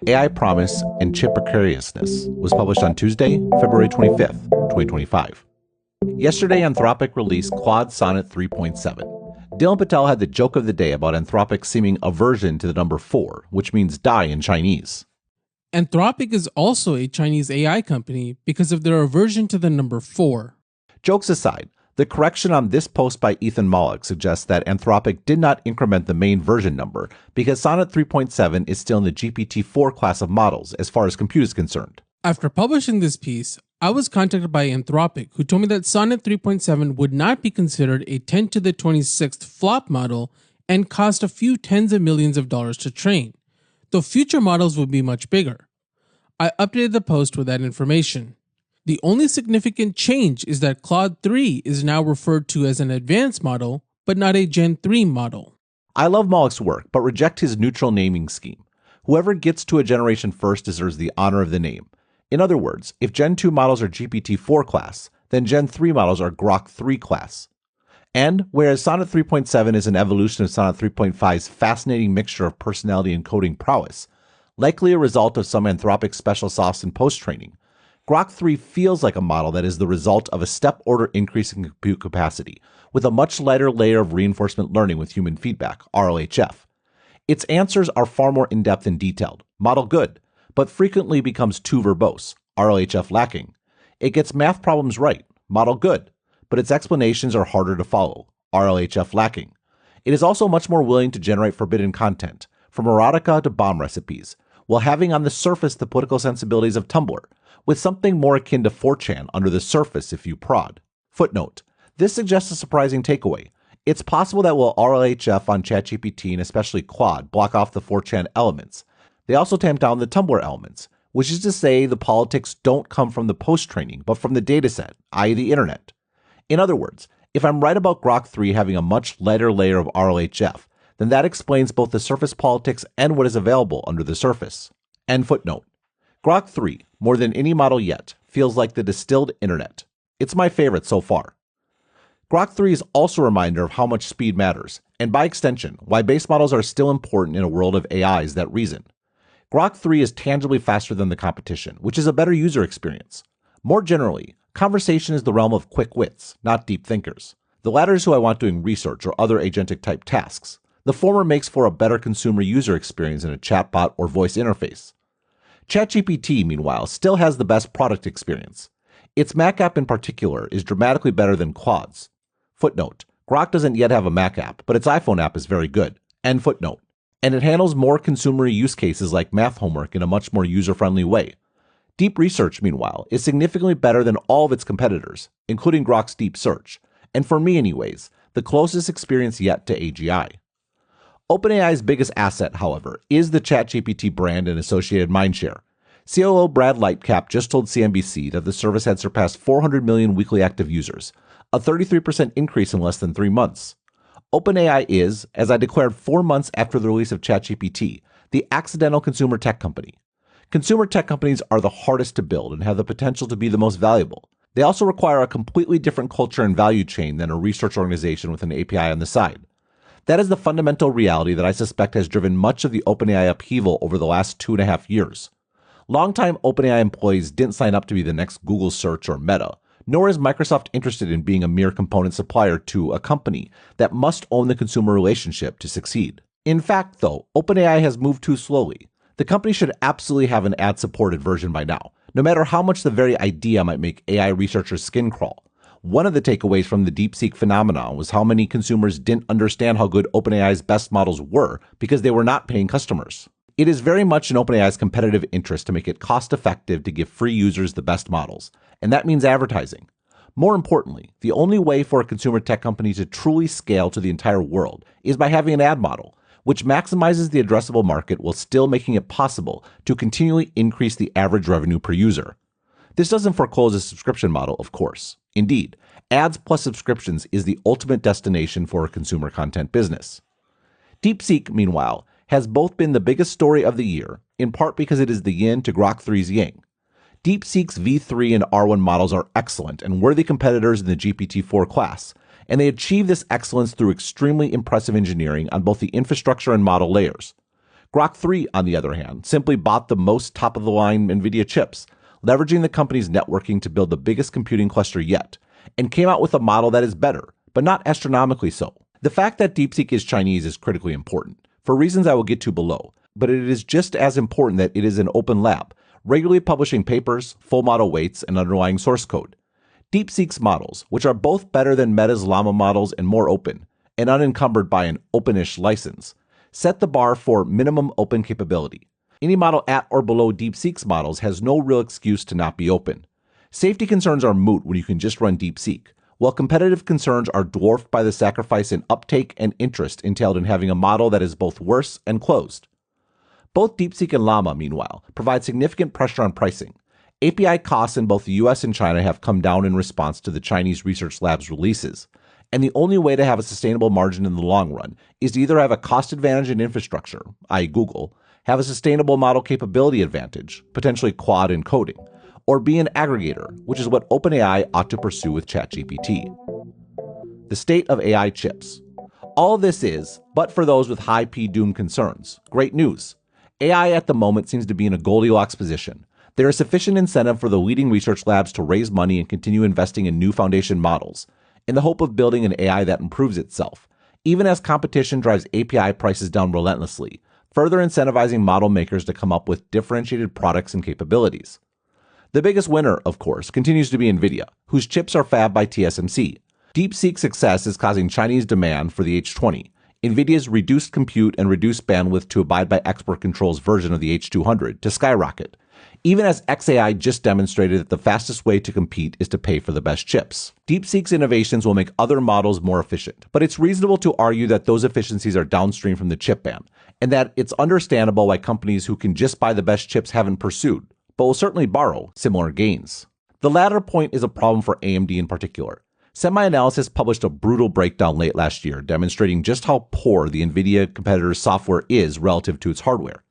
AI Promise and Chip Precariousness was published on Tuesday, February 25th, 2025. Yesterday, Anthropic released Claude Sonnet 3.7. Dylan Patel had the joke of the day about Anthropic's seeming aversion to the number 4, which means die in Chinese. Anthropic is also a Chinese AI company because of their aversion to the number 4. Jokes aside, the correction on this post by Ethan Mollick suggests that Anthropic did not increment the main version number because Sonnet 3.7 is still in the GPT-4 class of models as far as compute is concerned. After publishing this piece, I was contacted by Anthropic, who told me that Sonnet 3.7 would not be considered a 10 to the 26th flop model and cost a few tens of millions of dollars to train, though future models would be much bigger. I updated the post with that information. The only significant change is that Claude 3 is now referred to as an advanced model, but not a Gen 3 model. I love Mollick's work, but reject his neutral naming scheme. Whoever gets to a generation first deserves the honor of the name. In other words, if Gen 2 models are GPT-4 class, then Gen 3 models are Grok 3 class. And whereas Sonnet 3.7 is an evolution of Sonnet 3.5's fascinating mixture of personality and coding prowess, likely a result of some Anthropic special sauce in post-training, Grok 3 feels like a model that is the result of a step-order increase in compute capacity, with a much lighter layer of reinforcement learning with human feedback, RLHF. Its answers are far more in-depth and detailed, model good, but frequently becomes too verbose, RLHF lacking. It gets math problems right, model good, but its explanations are harder to follow, RLHF lacking. It is also much more willing to generate forbidden content, from erotica to bomb recipes, while having on the surface the political sensibilities of Tumblr, with something more akin to 4chan under the surface if you prod. Footnote: this suggests a surprising takeaway. It's possible that while RLHF on ChatGPT and especially Claude block off the 4chan elements, they also tamp down the Tumblr elements, which is to say the politics don't come from the post-training, but from the dataset, i.e. the internet. In other words, if I'm right about Grok 3 having a much lighter layer of RLHF, then that explains both the surface politics and what is available under the surface. End footnote. Grok 3, more than any model yet, feels like the distilled internet. It's my favorite so far. Grok 3 is also a reminder of how much speed matters, and by extension, why base models are still important in a world of AIs that reason. Grok 3 is tangibly faster than the competition, which is a better user experience. More generally, conversation is the realm of quick wits, not deep thinkers. The latter is who I want doing research or other agentic-type tasks. The former makes for a better consumer user experience in a chatbot or voice interface. ChatGPT, meanwhile, still has the best product experience. Its Mac app in particular is dramatically better than Claude's. Footnote: Grok doesn't yet have a Mac app, but its iPhone app is very good. End footnote. And it handles more consumer use cases like math homework in a much more user-friendly way. Deep Research, meanwhile, is significantly better than all of its competitors, including Grok's Deep Search, and for me anyways, the closest experience yet to AGI. OpenAI's biggest asset, however, is the ChatGPT brand and associated mindshare. COO Brad Lightcap just told CNBC that the service had surpassed 400 million weekly active users, a 33% increase in less than 3 months. OpenAI is, as I declared 4 months after the release of ChatGPT, the accidental consumer tech company. Consumer tech companies are the hardest to build and have the potential to be the most valuable. They also require a completely different culture and value chain than a research organization with an API on the side. That is the fundamental reality that I suspect has driven much of the OpenAI upheaval over the last 2.5 years. Longtime OpenAI employees didn't sign up to be the next Google search or Meta, nor is Microsoft interested in being a mere component supplier to a company that must own the consumer relationship to succeed. In fact, though, OpenAI has moved too slowly. The company should absolutely have an ad-supported version by now, no matter how much the very idea might make AI researchers' skin crawl. One of the takeaways from the DeepSeek phenomenon was how many consumers didn't understand how good OpenAI's best models were because they were not paying customers. It is very much in OpenAI's competitive interest to make it cost-effective to give free users the best models, and that means advertising. More importantly, the only way for a consumer tech company to truly scale to the entire world is by having an ad model, which maximizes the addressable market while still making it possible to continually increase the average revenue per user. This doesn't foreclose a subscription model, of course. Indeed, ads plus subscriptions is the ultimate destination for a consumer content business. DeepSeek, meanwhile, has both been the biggest story of the year, in part because it is the yin to Grok 3's yang. DeepSeek's V3 and R1 models are excellent and worthy competitors in the GPT-4 class, and they achieve this excellence through extremely impressive engineering on both the infrastructure and model layers. Grok 3, on the other hand, simply bought the most top-of-the-line NVIDIA chips, leveraging the company's networking to build the biggest computing cluster yet, and came out with a model that is better, but not astronomically so. The fact that DeepSeek is Chinese is critically important, for reasons I will get to below, but it is just as important that it is an open lab, regularly publishing papers, full model weights, and underlying source code. DeepSeek's models, which are both better than Meta's Llama models and more open, and unencumbered by an openish license, set the bar for minimum open capability. Any model at or below DeepSeek's models has no real excuse to not be open. Safety concerns are moot when you can just run DeepSeek, while competitive concerns are dwarfed by the sacrifice in uptake and interest entailed in having a model that is both worse and closed. Both DeepSeek and Llama, meanwhile, provide significant pressure on pricing. API costs in both the US and China have come down in response to the Chinese research labs' releases, and the only way to have a sustainable margin in the long run is to either have a cost advantage in infrastructure, i.e. Google, have a sustainable model capability advantage, potentially quad encoding, or be an aggregator, which is what OpenAI ought to pursue with ChatGPT. The state of AI chips. All of this is, but for those with high P-doom concerns, great news. AI at the moment seems to be in a Goldilocks position. There is sufficient incentive for the leading research labs to raise money and continue investing in new foundation models, in the hope of building an AI that improves itself, even as competition drives API prices down relentlessly, further incentivizing model makers to come up with differentiated products and capabilities. The biggest winner, of course, continues to be NVIDIA, whose chips are fabbed by TSMC. DeepSeek's success is causing Chinese demand for the H20, NVIDIA's reduced compute and reduced bandwidth to abide by export controls version of the H200, to skyrocket, even as xAI just demonstrated that the fastest way to compete is to pay for the best chips. DeepSeek's innovations will make other models more efficient, but it's reasonable to argue that those efficiencies are downstream from the chip ban, and that it's understandable why companies who can just buy the best chips haven't pursued, but will certainly borrow similar gains. The latter point is a problem for AMD in particular. SemiAnalysis published a brutal breakdown late last year demonstrating just how poor the NVIDIA competitor's software is relative to its hardware.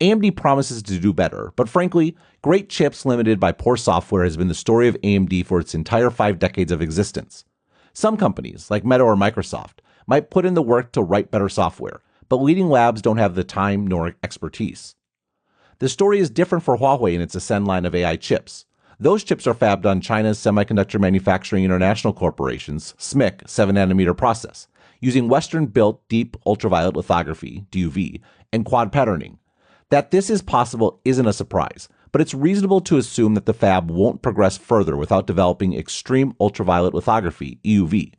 AMD promises to do better, but frankly, great chips limited by poor software has been the story of AMD for its entire 5 decades of existence. Some companies, like Meta or Microsoft, might put in the work to write better software, but leading labs don't have the time nor expertise. The story is different for Huawei in its Ascend line of AI chips. Those chips are fabbed on China's Semiconductor Manufacturing International Corporation's SMIC 7nm process, using Western-built deep ultraviolet lithography, DUV, and quad patterning. That this is possible isn't a surprise, but it's reasonable to assume that the fab won't progress further without developing extreme ultraviolet lithography, EUV.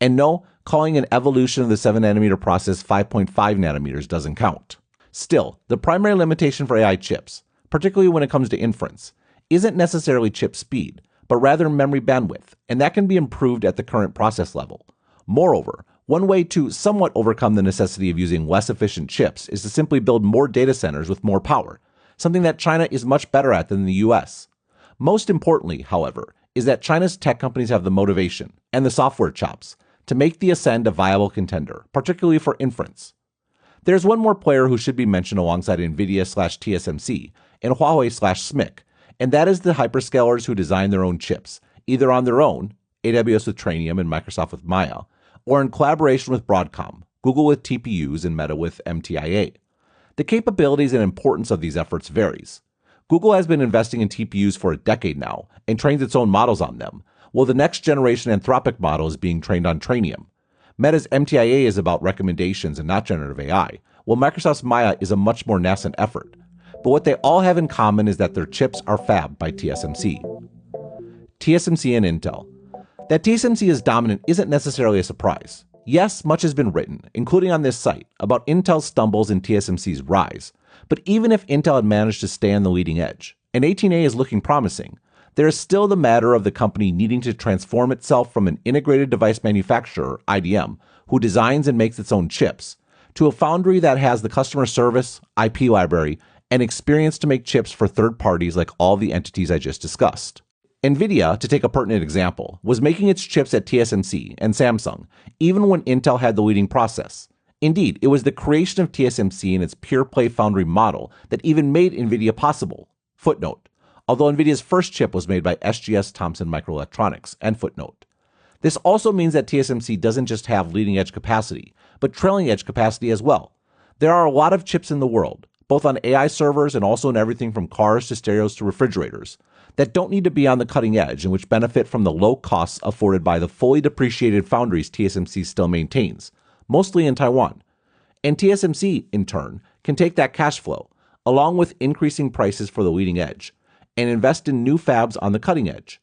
And no, calling an evolution of the 7nm process 5.5 nanometers doesn't count. Still, the primary limitation for AI chips, particularly when it comes to inference, isn't necessarily chip speed, but rather memory bandwidth, and that can be improved at the current process level. Moreover, one way to somewhat overcome the necessity of using less efficient chips is to simply build more data centers with more power, something that China is much better at than the US. Most importantly, however, is that China's tech companies have the motivation, and the software chops, to make the Ascend a viable contender, particularly for inference. There's one more player who should be mentioned alongside NVIDIA/TSMC and Huawei/SMIC, and that is the hyperscalers who design their own chips, either on their own, AWS with Trainium and Microsoft with Maya, or in collaboration with Broadcom, Google with TPUs and Meta with MTIA. The capabilities and importance of these efforts varies. Google has been investing in TPUs for a decade now and trains its own models on them, while the next generation Anthropic model is being trained on Trainium. Meta's MTIA is about recommendations and not generative AI, while Microsoft's Maya is a much more nascent effort. But what they all have in common is that their chips are fabbed by TSMC. TSMC and Intel. That TSMC is dominant isn't necessarily a surprise. Yes, much has been written, including on this site, about Intel's stumbles and TSMC's rise. But even if Intel had managed to stay on the leading edge, and 18A is looking promising, there is still the matter of the company needing to transform itself from an integrated device manufacturer, IDM, who designs and makes its own chips, to a foundry that has the customer service, IP library, and experience to make chips for third parties like all the entities I just discussed. NVIDIA, to take a pertinent example, was making its chips at TSMC and Samsung, even when Intel had the leading process. Indeed, it was the creation of TSMC and its pure-play foundry model that even made NVIDIA possible. Footnote. Although NVIDIA's first chip was made by SGS Thomson Microelectronics, end footnote. This also means that TSMC doesn't just have leading-edge capacity, but trailing-edge capacity as well. There are a lot of chips in the world, both on AI servers and also in everything from cars to stereos to refrigerators, that don't need to be on the cutting edge and which benefit from the low costs afforded by the fully depreciated foundries TSMC still maintains, mostly in Taiwan. And TSMC, in turn, can take that cash flow, along with increasing prices for the leading edge, and invest in new fabs on the cutting edge.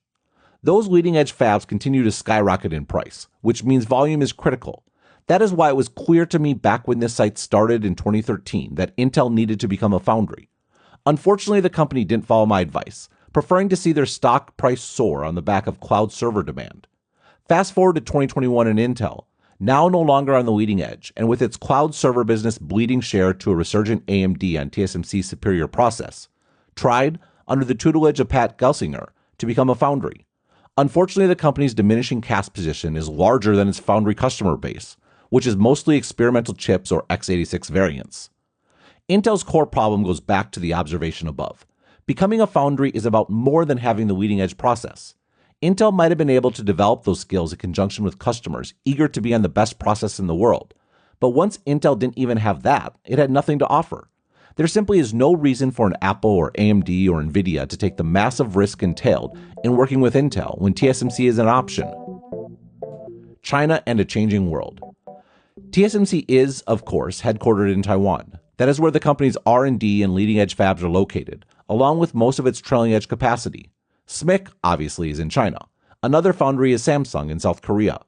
Those leading edge fabs continue to skyrocket in price, which means volume is critical. That is why it was clear to me back when this site started in 2013 that Intel needed to become a foundry. Unfortunately, the company didn't follow my advice, preferring to see their stock price soar on the back of cloud server demand. Fast forward to 2021 and Intel, now no longer on the leading edge, and with its cloud server business bleeding share to a resurgent AMD on TSMC's superior process, tried, under the tutelage of Pat Gelsinger, to become a foundry. Unfortunately, the company's diminishing cash position is larger than its foundry customer base, which is mostly experimental chips or x86 variants. Intel's core problem goes back to the observation above. Becoming a foundry is about more than having the leading edge process. Intel might have been able to develop those skills in conjunction with customers eager to be on the best process in the world. But once Intel didn't even have that, it had nothing to offer. There simply is no reason for an Apple or AMD or Nvidia to take the massive risk entailed in working with Intel when TSMC is an option. China and a changing world. TSMC is, of course, headquartered in Taiwan. That is where the company's R&D and leading-edge fabs are located, along with most of its trailing-edge capacity. SMIC, obviously, is in China. Another foundry is Samsung in South Korea.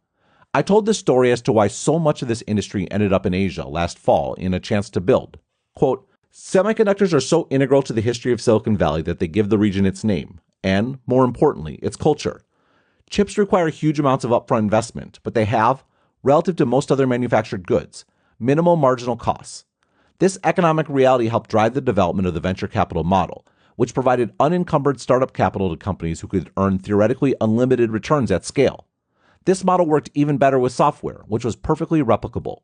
I told this story as to why so much of this industry ended up in Asia last fall in A Chance to Build. Quote, semiconductors are so integral to the history of Silicon Valley that they give the region its name, and, more importantly, its culture. Chips require huge amounts of upfront investment, but they have, relative to most other manufactured goods, minimal marginal costs. This economic reality helped drive the development of the venture capital model, which provided unencumbered startup capital to companies who could earn theoretically unlimited returns at scale. This model worked even better with software, which was perfectly replicable.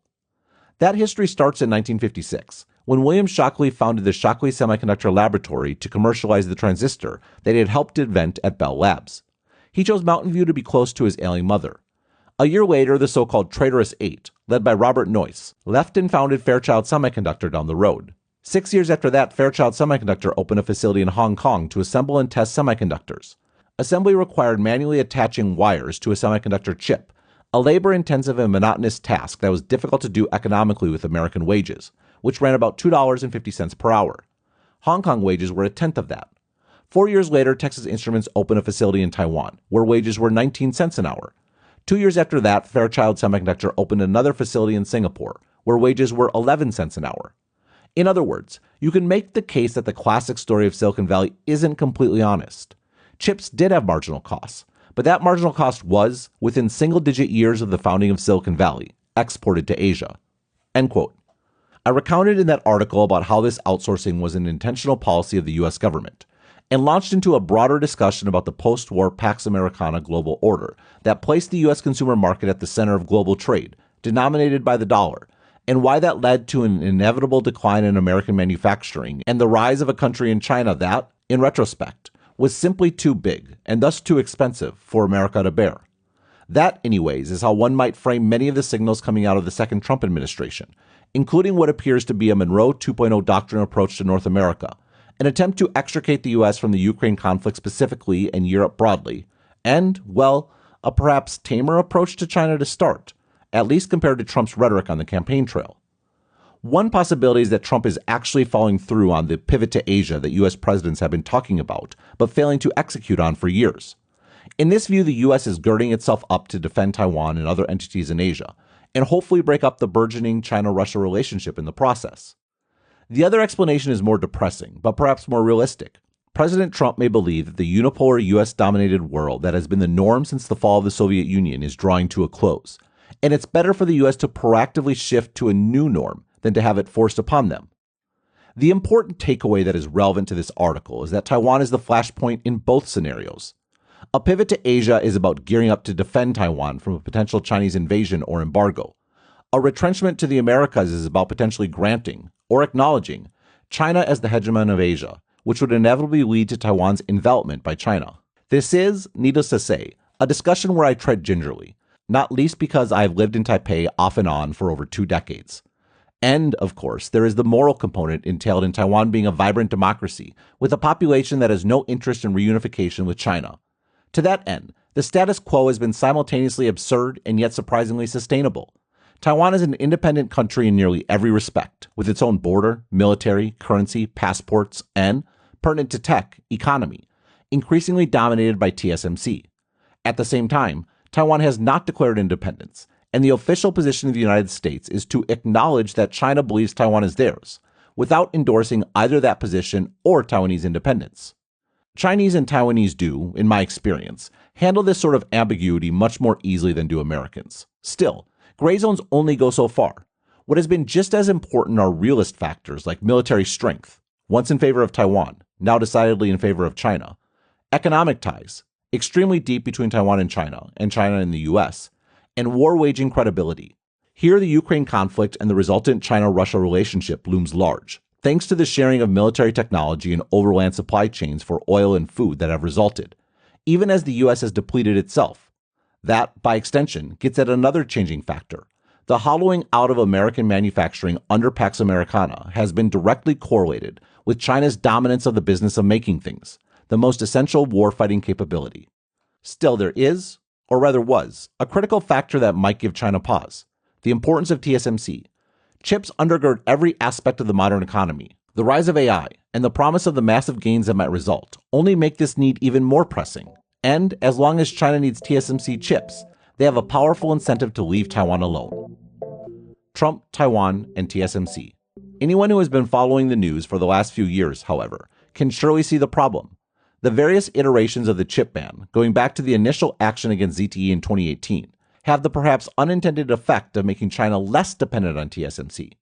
That history starts in 1956, when William Shockley founded the Shockley Semiconductor Laboratory to commercialize the transistor that he had helped invent at Bell Labs. He chose Mountain View to be close to his ailing mother. A year later, the so-called Traitorous Eight, led by Robert Noyce, left and founded Fairchild Semiconductor down the road. 6 years after that, Fairchild Semiconductor opened a facility in Hong Kong to assemble and test semiconductors. Assembly required manually attaching wires to a semiconductor chip, a labor-intensive and monotonous task that was difficult to do economically with American wages, which ran about $2.50 per hour. Hong Kong wages were a tenth of that. 4 years later, Texas Instruments opened a facility in Taiwan, where wages were 19 cents an hour. 2 years after that, Fairchild Semiconductor opened another facility in Singapore, where wages were 11 cents an hour. In other words, you can make the case that the classic story of Silicon Valley isn't completely honest. Chips did have marginal costs, but that marginal cost was, within single-digit years of the founding of Silicon Valley, exported to Asia. End quote. I recounted in that article about how this outsourcing was an intentional policy of the U.S. government, and launched into a broader discussion about the post-war Pax Americana global order that placed the U.S. consumer market at the center of global trade, denominated by the dollar, and why that led to an inevitable decline in American manufacturing and the rise of a country in China that, in retrospect, was simply too big and thus too expensive for America to bear. That, anyways, is how one might frame many of the signals coming out of the second Trump administration, including what appears to be a Monroe 2.0 doctrine approach to North America, an attempt to extricate the U.S. from the Ukraine conflict specifically and Europe broadly, and, well, a perhaps tamer approach to China to start, at least compared to Trump's rhetoric on the campaign trail. One possibility is that Trump is actually following through on the pivot to Asia that U.S. presidents have been talking about, but failing to execute on for years. In this view, the U.S. is girding itself up to defend Taiwan and other entities in Asia, and hopefully break up the burgeoning China-Russia relationship in the process. The other explanation is more depressing, but perhaps more realistic. President Trump may believe that the unipolar U.S.-dominated world that has been the norm since the fall of the Soviet Union is drawing to a close, and it's better for the U.S. to proactively shift to a new norm than to have it forced upon them. The important takeaway that is relevant to this article is that Taiwan is the flashpoint in both scenarios. A pivot to Asia is about gearing up to defend Taiwan from a potential Chinese invasion or embargo. A retrenchment to the Americas is about potentially granting, or acknowledging, China as the hegemon of Asia, which would inevitably lead to Taiwan's envelopment by China. This is, needless to say, a discussion where I tread gingerly, not least because I have lived in Taipei off and on for over 2 decades. And, of course, there is the moral component entailed in Taiwan being a vibrant democracy, with a population that has no interest in reunification with China. To that end, the status quo has been simultaneously absurd and yet surprisingly sustainable. Taiwan is an independent country in nearly every respect, with its own border, military, currency, passports, and, pertinent to tech, economy, increasingly dominated by TSMC. At the same time, Taiwan has not declared independence, and the official position of the United States is to acknowledge that China believes Taiwan is theirs, without endorsing either that position or Taiwanese independence. Chinese and Taiwanese do, in my experience, handle this sort of ambiguity much more easily than do Americans. Still, gray zones only go so far. What has been just as important are realist factors like military strength, once in favor of Taiwan, now decidedly in favor of China, economic ties, extremely deep between Taiwan and China and the US, and war-waging credibility. Here, the Ukraine conflict and the resultant China-Russia relationship looms large, thanks to the sharing of military technology and overland supply chains for oil and food that have resulted, even as the U.S. has depleted itself. That, by extension, gets at another changing factor. The hollowing out of American manufacturing under Pax Americana has been directly correlated with China's dominance of the business of making things, the most essential warfighting capability. Still, there is, or rather was, a critical factor that might give China pause: the importance of TSMC. Chips undergird every aspect of the modern economy. The rise of AI and the promise of the massive gains that might result only make this need even more pressing. And as long as China needs TSMC chips, they have a powerful incentive to leave Taiwan alone. Trump, Taiwan, and TSMC. Anyone who has been following the news for the last few years, however, can surely see the problem. The various iterations of the chip ban, going back to the initial action against ZTE in 2018, have the perhaps unintended effect of making China less dependent on TSMC.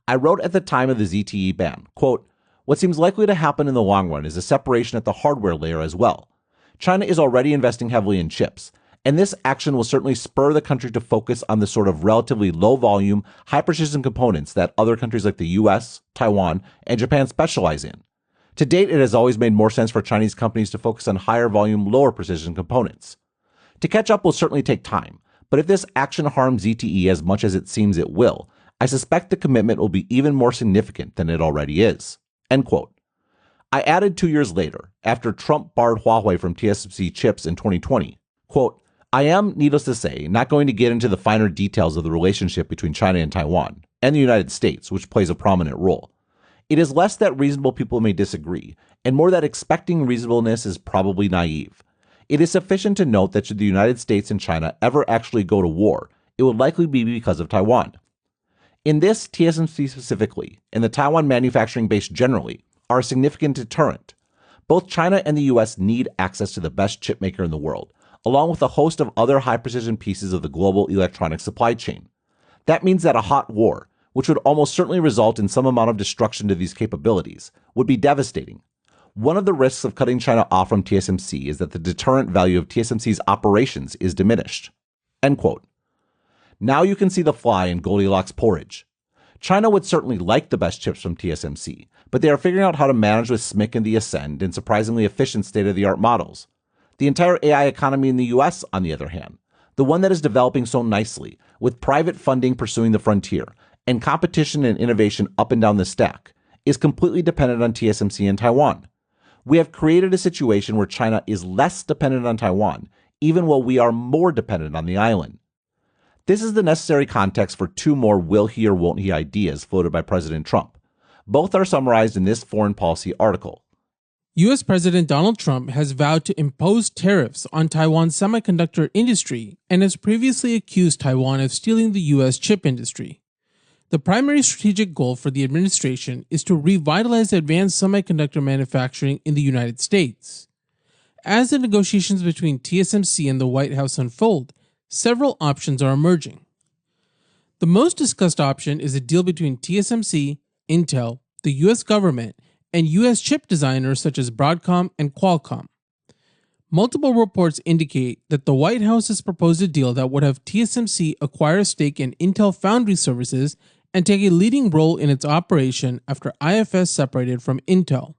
I wrote at the time of the ZTE ban, quote, "What seems likely to happen in the long run is a separation at the hardware layer as well. China is already investing heavily in chips, and this action will certainly spur the country to focus on the sort of relatively low-volume, high-precision components that other countries like the US, Taiwan, and Japan specialize in. To date, it has always made more sense for Chinese companies to focus on higher-volume, lower-precision components. To catch up will certainly take time, but if this action harms ZTE as much as it seems it will, I suspect the commitment will be even more significant than it already is." End quote. I added 2 years later, after Trump barred Huawei from TSMC chips in 2020, quote, "I am, needless to say, not going to get into the finer details of the relationship between China and Taiwan, and the United States, which plays a prominent role. It is less that reasonable people may disagree, and more that expecting reasonableness is probably naive. It is sufficient to note that should the United States and China ever actually go to war, it would likely be because of Taiwan. In this, TSMC specifically, and the Taiwan manufacturing base generally, are a significant deterrent. Both China and the US need access to the best chipmaker in the world, along with a host of other high-precision pieces of the global electronic supply chain. That means that a hot war, which would almost certainly result in some amount of destruction to these capabilities, would be devastating. One of the risks of cutting China off from TSMC is that the deterrent value of TSMC's operations is diminished." End quote. Now you can see the fly in Goldilocks porridge. China would certainly like the best chips from TSMC, but they are figuring out how to manage with SMIC and the Ascend in surprisingly efficient state-of-the-art models. The entire AI economy in the US, on the other hand, the one that is developing so nicely, with private funding pursuing the frontier, and competition and innovation up and down the stack, is completely dependent on TSMC and Taiwan. We have created a situation where China is less dependent on Taiwan, even while we are more dependent on the island. This is the necessary context for two more will he or won't he ideas floated by President Trump. Both are summarized in this foreign policy article. US President Donald Trump has vowed to impose tariffs on Taiwan's semiconductor industry and has previously accused Taiwan of stealing the US chip industry. The primary strategic goal for the administration is to revitalize advanced semiconductor manufacturing in the United States. As the negotiations between TSMC and the White House unfold, several options are emerging. The most discussed option is a deal between TSMC, Intel, the US government, and US chip designers such as Broadcom and Qualcomm. Multiple reports indicate that the White House has proposed a deal that would have TSMC acquire a stake in Intel Foundry Services and take a leading role in its operation after IFS separated from Intel.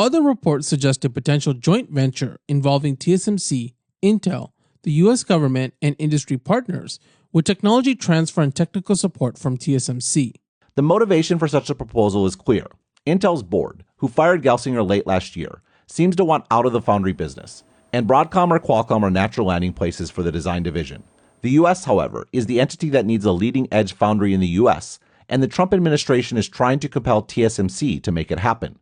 Other reports suggest a potential joint venture involving TSMC, Intel, the US government, and industry partners, with technology transfer and technical support from TSMC. The motivation for such a proposal is clear. Intel's board, who fired Gelsinger late last year, seems to want out of the foundry business, and Broadcom or Qualcomm are natural landing places for the design division. The US, however, is the entity that needs a leading-edge foundry in the US, and the Trump administration is trying to compel TSMC to make it happen.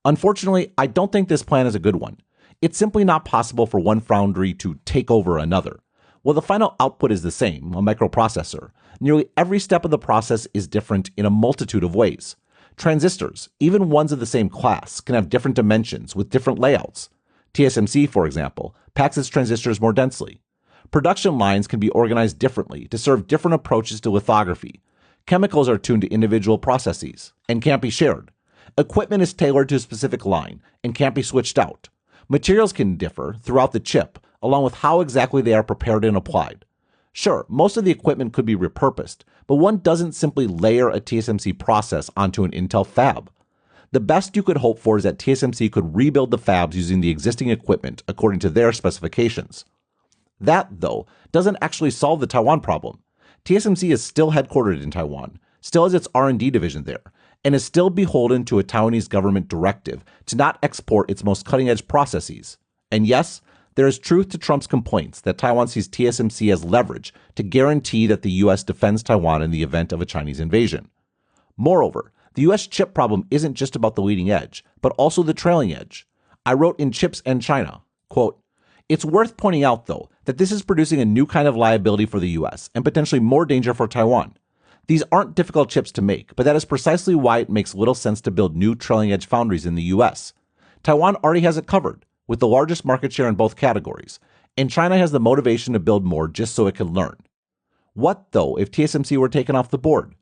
Unfortunately, I don't think this plan is a good one. It's simply not possible for one foundry to take over another. While the final output is the same, a microprocessor, nearly every step of the process is different in a multitude of ways. Transistors, even ones of the same class, can have different dimensions with different layouts. TSMC, for example, packs its transistors more densely. Production lines can be organized differently to serve different approaches to lithography. Chemicals are tuned to individual processes and can't be shared. Equipment is tailored to a specific line and can't be switched out. Materials can differ throughout the chip, along with how exactly they are prepared and applied. Sure, most of the equipment could be repurposed, but one doesn't simply layer a TSMC process onto an Intel fab. The best you could hope for is that TSMC could rebuild the fabs using the existing equipment according to their specifications. That, though, doesn't actually solve the Taiwan problem. TSMC is still headquartered in Taiwan, still has its R&D division there, and is still beholden to a Taiwanese government directive to not export its most cutting-edge processes. And yes, there is truth to Trump's complaints that Taiwan sees TSMC as leverage to guarantee that the U.S. defends Taiwan in the event of a Chinese invasion. Moreover, the U.S. chip problem isn't just about the leading edge, but also the trailing edge. I wrote in Chips and China, quote, "It's worth pointing out, though, that this is producing a new kind of liability for the U.S. and potentially more danger for Taiwan. These aren't difficult chips to make, but that is precisely why it makes little sense to build new trailing-edge foundries in the U.S. Taiwan already has it covered, with the largest market share in both categories, and China has the motivation to build more just so it can learn. What, though, if TSMC were taken off the board?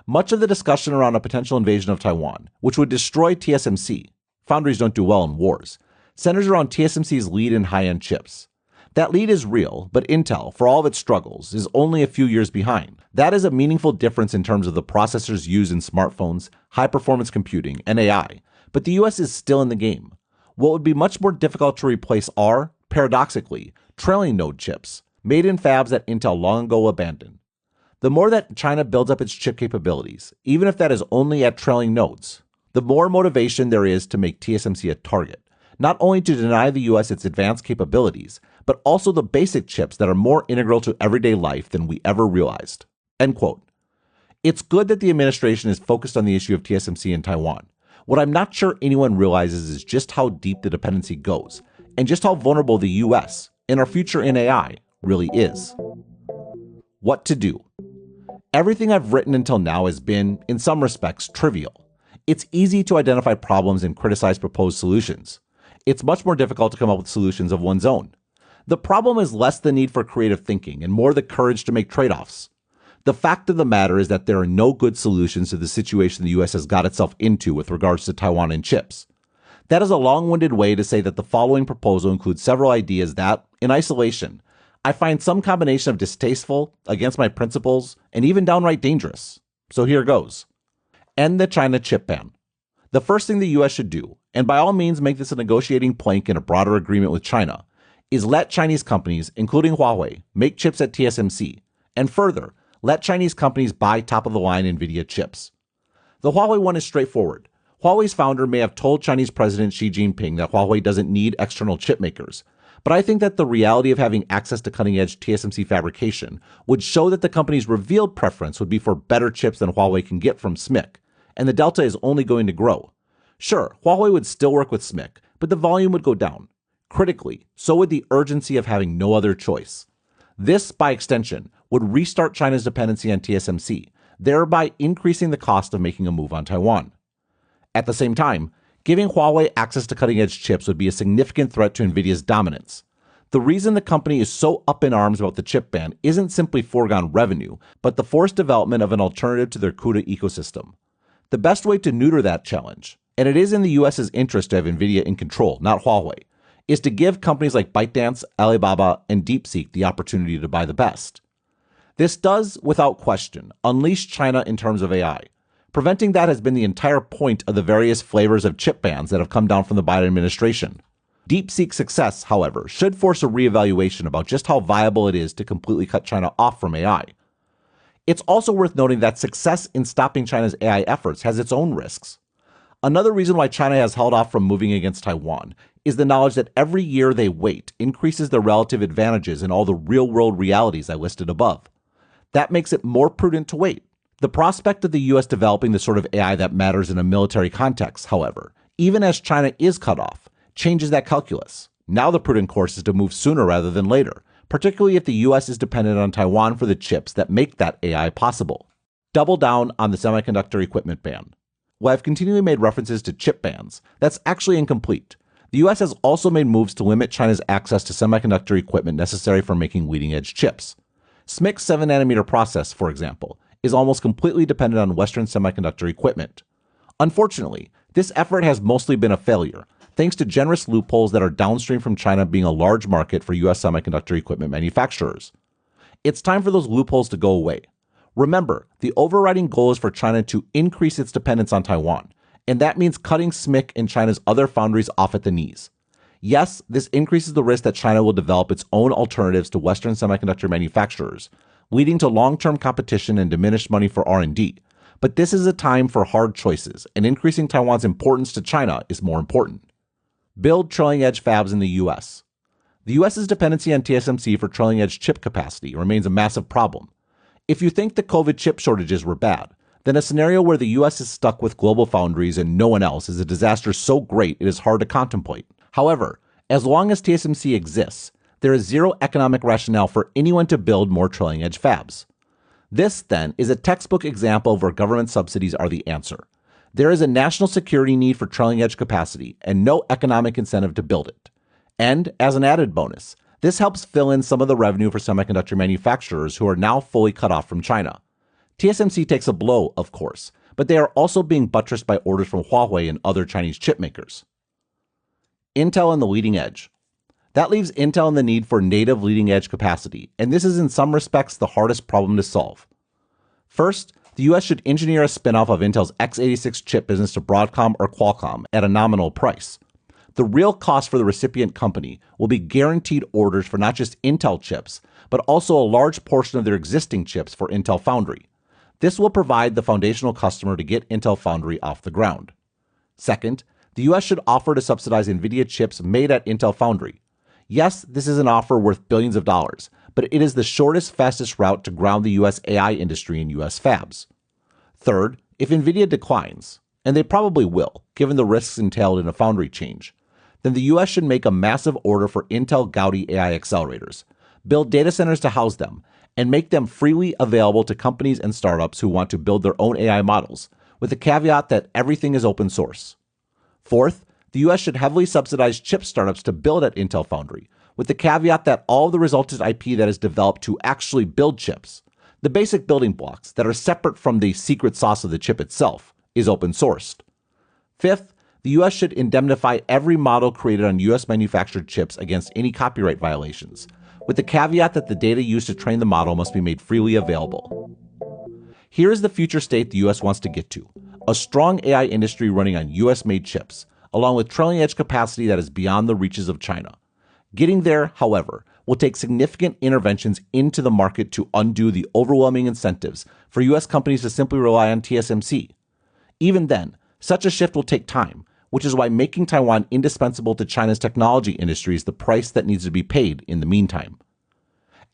Much of the discussion around a potential invasion of Taiwan, which would destroy TSMC, foundries don't do well in wars, centers around TSMC's lead in high-end chips. That lead is real, but Intel, for all of its struggles, is only a few years behind. That is a meaningful difference in terms of the processors used in smartphones, high-performance computing, and AI, but the US is still in the game. What would be much more difficult to replace are, paradoxically, trailing node chips, made in fabs that Intel long ago abandoned. The more that China builds up its chip capabilities, even if that is only at trailing nodes, the more motivation there is to make TSMC a target, not only to deny the US its advanced capabilities, but also the basic chips that are more integral to everyday life than we ever realized." End quote. It's good that the administration is focused on the issue of TSMC in Taiwan. What I'm not sure anyone realizes is just how deep the dependency goes, and just how vulnerable the US, and our future in AI, really is. What to do? Everything I've written until now has been, in some respects, trivial. It's easy to identify problems and criticize proposed solutions. It's much more difficult to come up with solutions of one's own. The problem is less the need for creative thinking and more the courage to make trade-offs. The fact of the matter is that there are no good solutions to the situation the US has got itself into with regards to Taiwan and chips. That is a long-winded way to say that the following proposal includes several ideas that, in isolation, I find some combination of distasteful, against my principles, and even downright dangerous. So here goes. End the China chip ban. The first thing the US should do, and by all means make this a negotiating plank in a broader agreement with China, is let Chinese companies, including Huawei, make chips at TSMC, and further, let Chinese companies buy top-of-the-line NVIDIA chips. The Huawei one is straightforward. Huawei's founder may have told Chinese President Xi Jinping that Huawei doesn't need external chip makers, but I think that the reality of having access to cutting-edge TSMC fabrication would show that the company's revealed preference would be for better chips than Huawei can get from SMIC, and the delta is only going to grow. Sure, Huawei would still work with SMIC, but the volume would go down. Critically, so would the urgency of having no other choice. This, by extension, would restart China's dependency on TSMC, thereby increasing the cost of making a move on Taiwan. At the same time, giving Huawei access to cutting-edge chips would be a significant threat to NVIDIA's dominance. The reason the company is so up in arms about the chip ban isn't simply foregone revenue, but the forced development of an alternative to their CUDA ecosystem. The best way to neuter that challenge, and it is in the US's interest to have NVIDIA in control, not Huawei, is to give companies like ByteDance, Alibaba, and DeepSeek the opportunity to buy the best. This does, without question, unleash China in terms of AI. Preventing that has been the entire point of the various flavors of chip bans that have come down from the Biden administration. DeepSeek's success, however, should force a reevaluation about just how viable it is to completely cut China off from AI. It's also worth noting that success in stopping China's AI efforts has its own risks. Another reason why China has held off from moving against Taiwan is the knowledge that every year they wait increases their relative advantages in all the real-world realities I listed above. That makes it more prudent to wait. The prospect of the US developing the sort of AI that matters in a military context, however, even as China is cut off, changes that calculus. Now the prudent course is to move sooner rather than later, particularly if the US is dependent on Taiwan for the chips that make that AI possible. Double down on the semiconductor equipment ban. While I've continually made references to chip bans, that's actually incomplete. The US has also made moves to limit China's access to semiconductor equipment necessary for making leading-edge chips. SMIC's 7nm process, for example, is almost completely dependent on Western semiconductor equipment. Unfortunately, this effort has mostly been a failure, thanks to generous loopholes that are downstream from China being a large market for US semiconductor equipment manufacturers. It's time for those loopholes to go away. Remember, the overriding goal is for China to increase its dependence on Taiwan, and that means cutting SMIC and China's other foundries off at the knees. Yes, this increases the risk that China will develop its own alternatives to Western semiconductor manufacturers, leading to long-term competition and diminished money for R&D. But this is a time for hard choices, and increasing Taiwan's importance to China is more important. Build trailing-edge fabs in the U.S. The U.S.'s dependency on TSMC for trailing-edge chip capacity remains a massive problem. If you think the COVID chip shortages were bad, then a scenario where the U.S. is stuck with global foundries and no one else is a disaster so great it is hard to contemplate. However, as long as TSMC exists, there is zero economic rationale for anyone to build more trailing-edge fabs. This, then, is a textbook example of where government subsidies are the answer. There is a national security need for trailing-edge capacity and no economic incentive to build it. And, as an added bonus, this helps fill in some of the revenue for semiconductor manufacturers who are now fully cut off from China. TSMC takes a blow, of course, but they are also being buttressed by orders from Huawei and other Chinese chip makers. Intel and the leading edge. That leaves Intel and the need for native leading edge capacity, and this is in some respects the hardest problem to solve. First, the US should engineer a spinoff of Intel's x86 chip business to Broadcom or Qualcomm at a nominal price. The real cost for the recipient company will be guaranteed orders for not just Intel chips, but also a large portion of their existing chips for Intel Foundry. This will provide the foundational customer to get Intel Foundry off the ground. Second, the US should offer to subsidize NVIDIA chips made at Intel Foundry. Yes, this is an offer worth billions of dollars, but it is the shortest, fastest route to ground the US AI industry in US fabs. Third, if NVIDIA declines, and they probably will, given the risks entailed in a foundry change, then the US should make a massive order for Intel Gaudi AI accelerators, build data centers to house them, and make them freely available to companies and startups who want to build their own AI models, with the caveat that everything is open source. Fourth, the US should heavily subsidize chip startups to build at Intel Foundry, with the caveat that all of the resultant IP that is developed to actually build chips, the basic building blocks that are separate from the secret sauce of the chip itself, is open sourced. Fifth, the US should indemnify every model created on US manufactured chips against any copyright violations, with the caveat that the data used to train the model must be made freely available. Here is the future state the US wants to get to: a strong AI industry running on US-made chips, along with trailing-edge capacity that is beyond the reaches of China. Getting there, however, will take significant interventions into the market to undo the overwhelming incentives for US companies to simply rely on TSMC. Even then, such a shift will take time, which is why making Taiwan indispensable to China's technology industry is the price that needs to be paid in the meantime.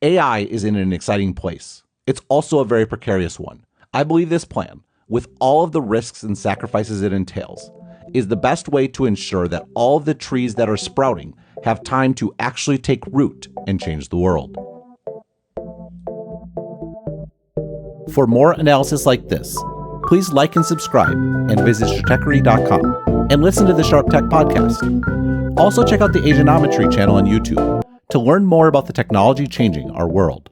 AI is in an exciting place. It's also a very precarious one. I believe this plan, with all of the risks and sacrifices it entails, is the best way to ensure that all of the trees that are sprouting have time to actually take root and change the world. For more analysis like this, please like and subscribe and visit Stratechery.com and listen to the Sharp Tech Podcast. Also check out the Asianometry channel on YouTube to learn more about the technology changing our world.